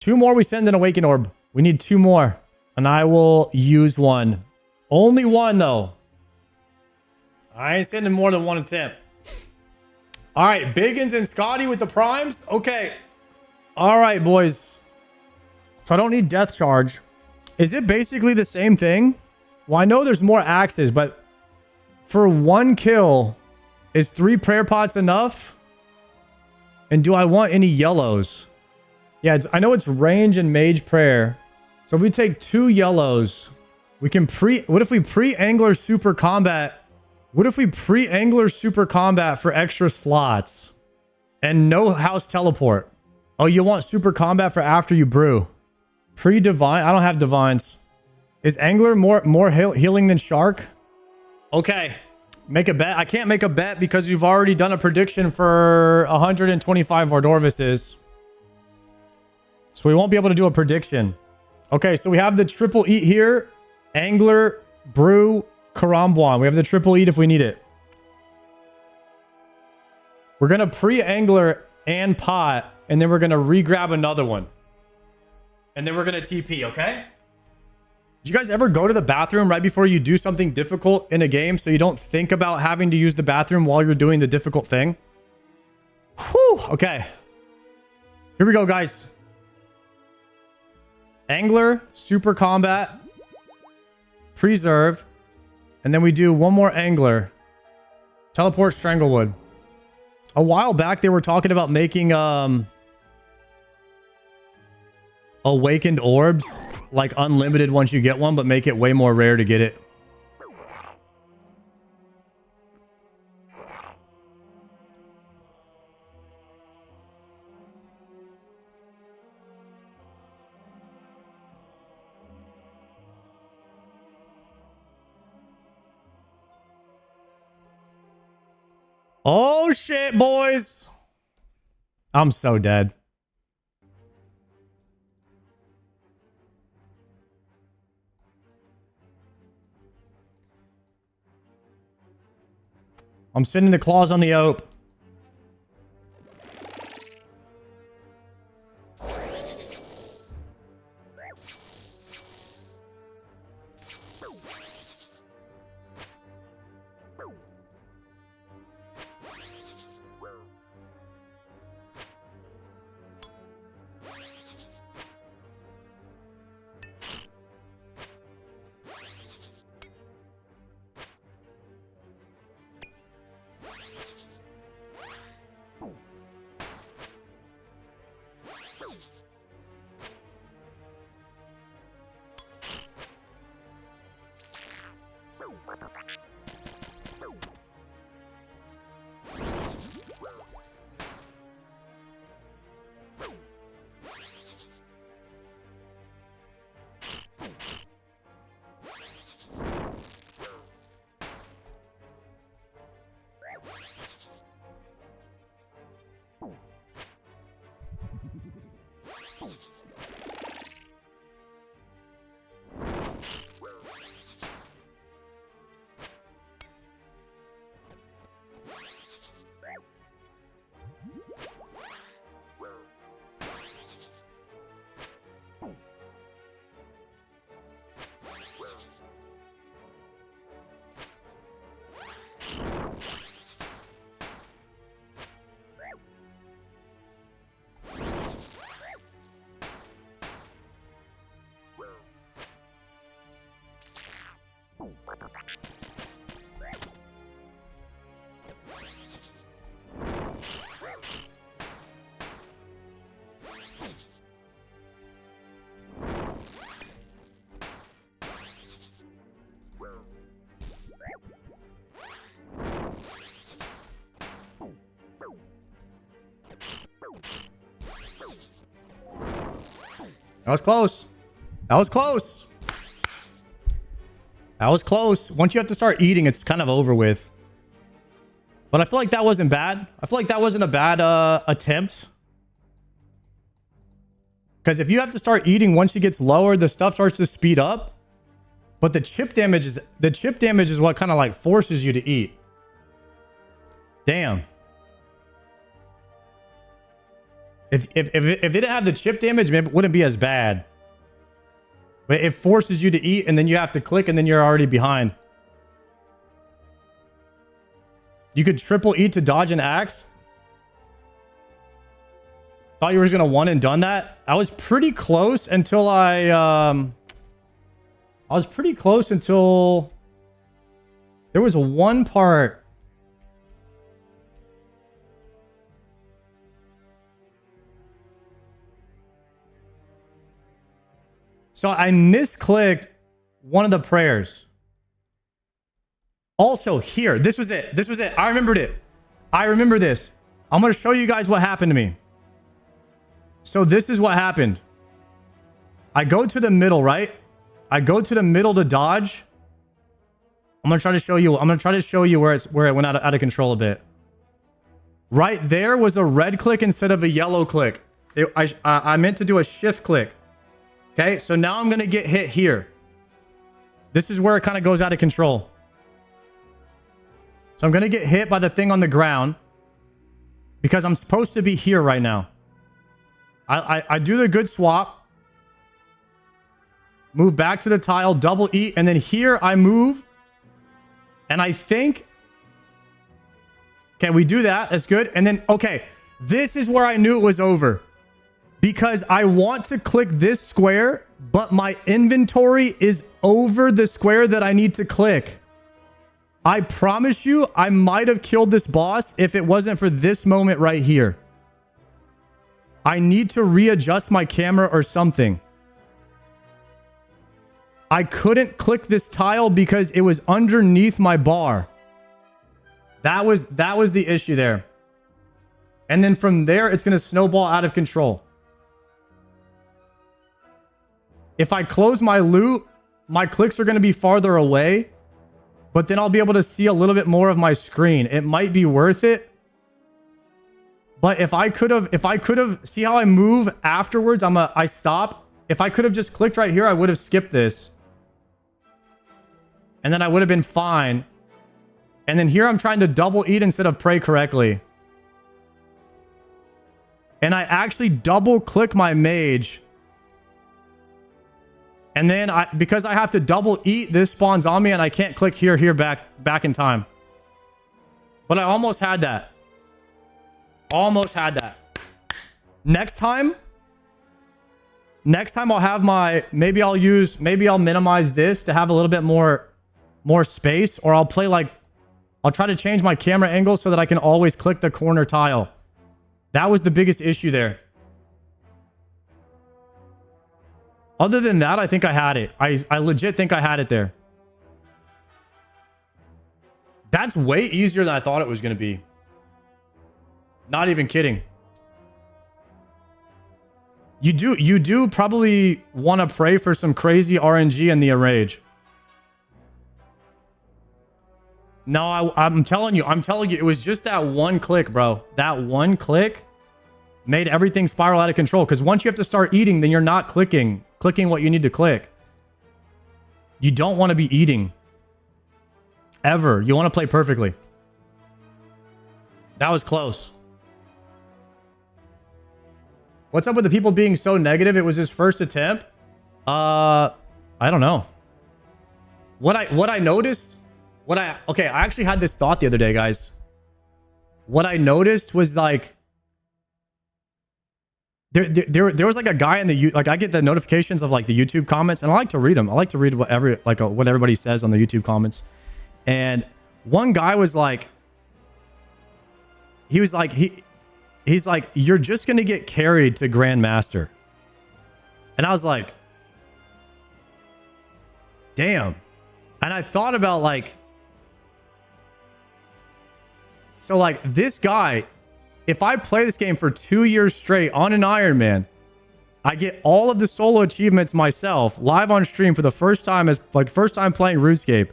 2 more, we send an Awakened Orb. We need 2 more. And I will use 1. Only 1, though. I ain't sending more than 1 attempt. All right, Biggins and Scotty with the primes. Okay. All right, boys. So I don't need Death Charge. Is it basically the same thing? Well, I know there's more axes, but for 1 kill, is 3 prayer pots enough? And do I want any yellows? Yeah, I know it's range and mage prayer. So if we take 2 yellows, we can what if we pre-angler super combat? What if we pre-angler super combat for extra slots and no house teleport? Oh, you want super combat for after you brew. Pre-divine? I don't have divines. Is angler more healing than shark? Okay. Make a bet. I can't make a bet because you've already done a prediction for 125 Vardovises. So we won't be able to do a prediction. Okay, so we have the triple eat here. Angler, brew, Karambuan. We have the triple eat if we need it. We're going to pre-angler and pot, and then we're going to re-grab another one. And then we're going to TP, okay? Did you guys ever go to the bathroom right before you do something difficult in a game so you don't think about having to use the bathroom while you're doing the difficult thing? Whew, okay. Here we go, guys. Angler, super combat, preserve, and then we do 1 more angler. Teleport Stranglewood. A while back, they were talking about making Awakened Orbs, like unlimited once you get one, but make it way more rare to get it. Oh shit, boys. I'm so dead. I'm sending the claws on the ope. That was close. That was close. That was close. Once you have to start eating, it's kind of over with. But I feel like that wasn't bad. I feel like that wasn't a bad attempt. Because if you have to start eating once it gets lower, the stuff starts to speed up. But the chip damage is what kind of like forces you to eat. Damn. If it didn't have the chip damage, maybe it wouldn't be as bad. But it forces you to eat, and then you have to click, and then you're already behind. You could triple eat to dodge an axe. Thought you were gonna one and done that. I was pretty close until I was pretty close until there was one part. So I misclicked one of the prayers. Also here, this was it. This was it. I remembered it. I remember this. I'm going to show you guys what happened to me. So this is what happened. I go to the middle, right? I go to the middle to dodge. I'm going to try to show you. I'm going to try to show you where it went out of control a bit. Right there was a red click instead of a yellow click. I meant to do a shift click. Okay, so now I'm going to get hit here. This is where it kind of goes out of control. So I'm going to get hit by the thing on the ground because I'm supposed to be here right now. I do the good swap. Move back to the tile, double eat, and then here I move. And I think... Okay, we do that. That's good. And then, okay, this is where I knew it was over. Because I want to click this square, but my inventory is over the square that I need to click. I promise you, I might have killed this boss if it wasn't for this moment right here. I need to readjust my camera or something. I couldn't click this tile because it was underneath my bar. That was the issue there. And then from there, it's going to snowball out of control. If I close my loot, my clicks are going to be farther away, but then I'll be able to see a little bit more of my screen. It might be worth it. But if I could have, see how I move afterwards? I stop. If I could have just clicked right here, I would have skipped this. And then I would have been fine. And then here I'm trying to double eat instead of pray correctly. And I actually double click my mage. And then because I have to double eat, this spawns on me and I can't click here back in time. But I almost had that. Almost had that. Next time I'll have maybe I'll minimize this to have a little bit more space, or I'll try to change my camera angle so that I can always click the corner tile. That was the biggest issue there. Other than that, I think I had it. I legit think I had it there. That's way easier than I thought it was going to be. Not even kidding. You do probably want to pray for some crazy RNG in the enrage. No, I'm telling you, it was just that one click, bro. That one click made everything spiral out of control. Because once you have to start eating, then you're not clicking what you need to click. You don't want to be eating. Ever. You want to play perfectly. That was close. What's up with the people being so negative? It was his first attempt. I don't know. What I noticed... Okay, I actually had this thought the other day, guys. What I noticed was like... There was like a guy in the... Like, I get the notifications of like the YouTube comments, and I like to read them. I like to read what everybody says on the YouTube comments. And one guy was like... He's like, you're just going to get carried to Grandmaster. And I was like... Damn. And I thought about like... So like this guy, if I play this game for 2 years straight on an Iron Man, I get all of the solo achievements myself live on stream for the first time first time playing RuneScape.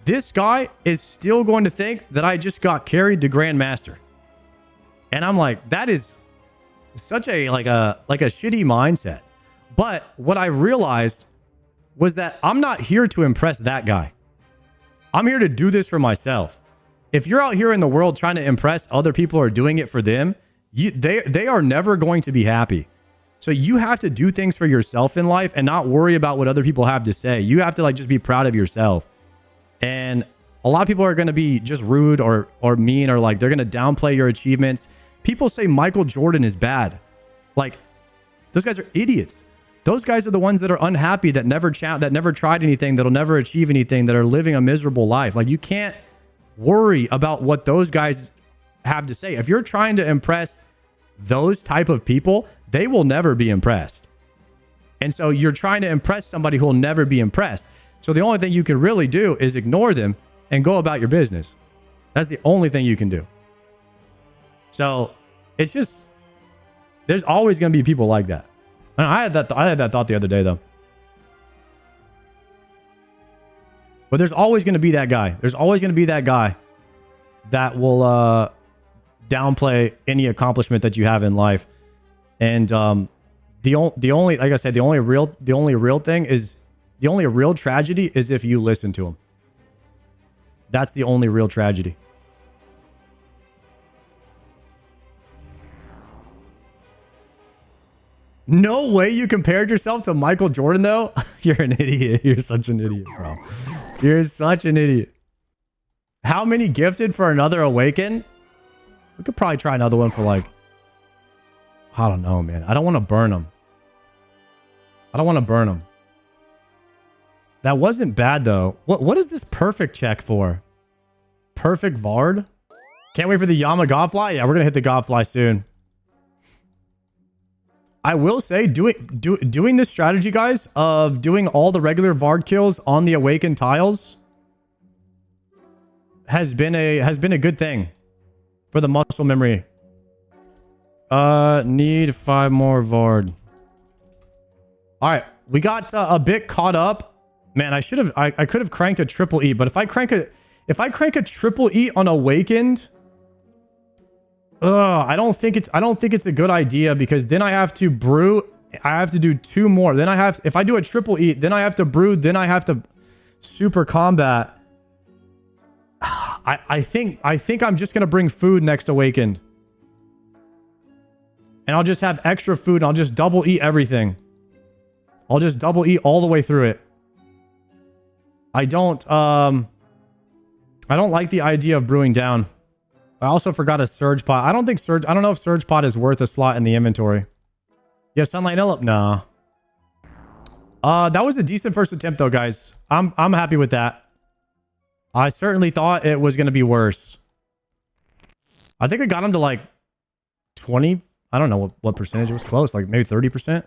This guy is still going to think that I just got carried to Grandmaster. And I'm like, that is such a shitty mindset. But what I realized was that I'm not here to impress that guy. I'm here to do this for myself. If you're out here in the world trying to impress other people who are doing it for them, they are never going to be happy. So you have to do things for yourself in life and not worry about what other people have to say. You have to like just be proud of yourself. And a lot of people are going to be just rude or mean, or like they're going to downplay your achievements. People say Michael Jordan is bad. Like, those guys are idiots. Those guys are the ones that are unhappy, that never tried anything, that'll never achieve anything, that are living a miserable life. Like, you can't worry about what those guys have to say. If you're trying to impress those type of people, they will never be impressed. And so you're trying to impress somebody who will never be impressed. So the only thing you can really do is ignore them and go about your business. That's the only thing you can do. So it's just, there's always going to be people like that. I had that thought the other day though. But there's always going to be that guy. There's always going to be that guy that will downplay any accomplishment that you have in life. And the only, like I said, the only real tragedy is if you listen to him. That's the only real tragedy. No way you compared yourself to Michael Jordan, though. You're an idiot. You're such an idiot, bro. You're such an idiot. How many gifted for another Awaken? We could probably try another one for like, I don't know, man. I don't want to burn them. That wasn't bad, though. What is this perfect check for? Perfect Vard? Can't wait for the Yama Godfly? Yeah, we're going to hit the Godfly soon. I will say, doing this strategy, guys, of doing all the regular Vard kills on the Awakened tiles has been a good thing for the muscle memory. Need 5 more Vard. All right, we got a bit caught up. Man, I could have cranked a triple E, but if I crank a triple E on Awakened, I don't think it's a good idea, because then I have to brew. I have to do 2 more. Then if I do a triple E, then I have to brew. Then I have to super combat. I think I'm just gonna bring food next Awakened, and I'll just have extra food. And I'll just double eat everything. I'll just double eat all the way through it. I don't like the idea of brewing down. I also forgot a Surge Pot. I don't know if Surge Pot is worth a slot in the inventory. You have Sunlight Envelope? No. That was a decent first attempt though, guys. I'm happy with that. I certainly thought it was going to be worse. I think I got him to like 20. I don't know what percentage. It was close, like maybe 30%.